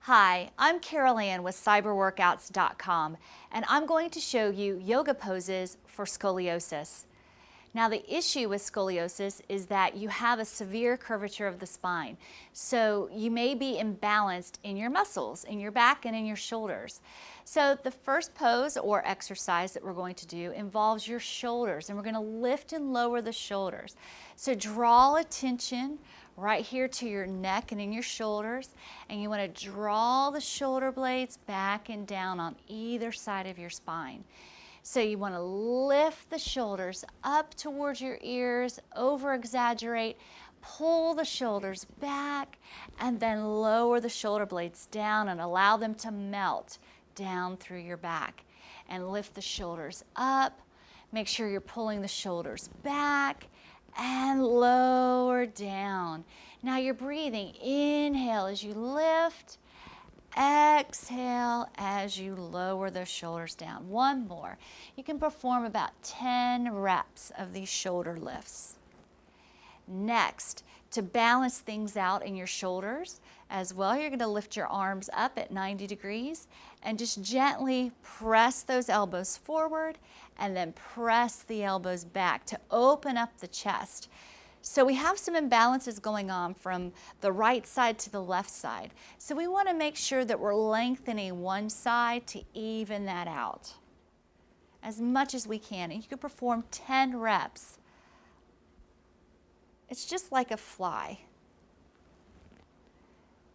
Hi, I'm Carol Ann with cyberworkouts.com, and I'm going to show you yoga poses for scoliosis. Now, the issue with scoliosis is that you have a severe curvature of the spine, so you may be imbalanced in your muscles, in your back and in your shoulders. So the first pose or exercise that we're going to do involves your shoulders, and we're going to lift and lower the shoulders. So draw attention right here to your neck and in your shoulders, and you want to draw the shoulder blades back and down on either side of your spine. So you want to lift the shoulders up towards your ears, over-exaggerate, pull the shoulders back, and then lower the shoulder blades down and allow them to melt down through your back. And lift the shoulders up. Make sure you're pulling the shoulders back and lower down. Now you're breathing. Inhale as you lift. Exhale as you lower the shoulders down. One more. You can perform about 10 reps of these shoulder lifts. Next, to balance things out in your shoulders as well, you're going to lift your arms up at 90 degrees and just gently press those elbows forward and then press the elbows back to open up the chest. So we have some imbalances going on from the right side to the left side. So we want to make sure that we're lengthening one side to even that out as much as we can. And you can perform 10 reps. It's just like a fly.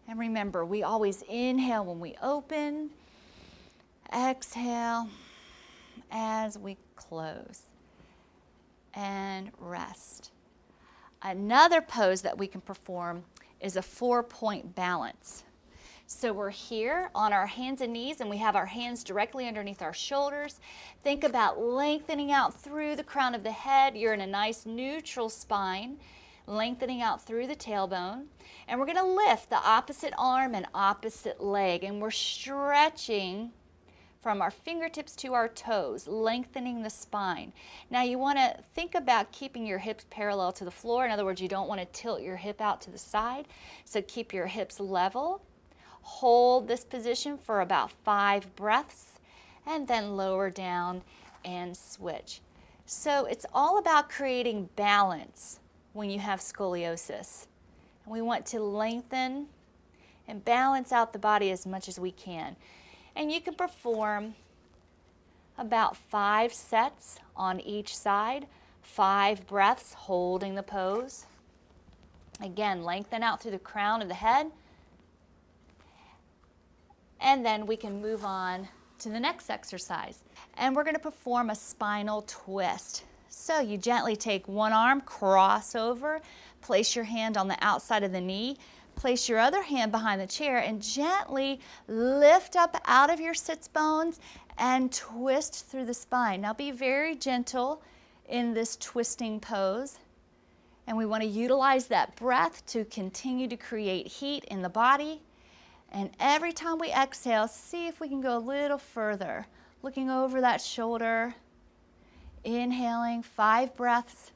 And remember, we always inhale when we open, exhale as we close, and rest. Another pose that we can perform is a 4-point balance. So we're here on our hands and knees, and we have our hands directly underneath our shoulders. Think about lengthening out through the crown of the head. You're in a nice neutral spine, lengthening out through the tailbone. And we're going to lift the opposite arm and opposite leg, and we're stretching from our fingertips to our toes, lengthening the spine. Now you want to think about keeping your hips parallel to the floor. In other words, you don't want to tilt your hip out to the side. So keep your hips level. Hold this position for about 5 breaths and then lower down and switch. So it's all about creating balance when you have scoliosis. And we want to lengthen and balance out the body as much as we can. And you can perform about 5 sets on each side, 5 breaths holding the pose. Again, lengthen out through the crown of the head. And then we can move on to the next exercise. And we're going to perform a spinal twist. So you gently take one arm, cross over, place your hand on the outside of the knee, place your other hand behind the chair and gently lift up out of your sits bones and twist through the spine. Now be very gentle in this twisting pose. And we want to utilize that breath to continue to create heat in the body. And every time we exhale, see if we can go a little further. Looking over that shoulder, inhaling 5 breaths.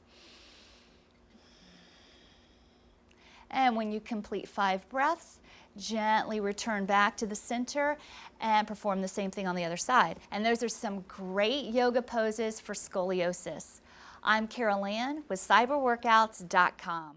And when you complete 5 breaths, gently return back to the center and perform the same thing on the other side. And those are some great yoga poses for scoliosis. I'm Carol Ann with cyberworkouts.com.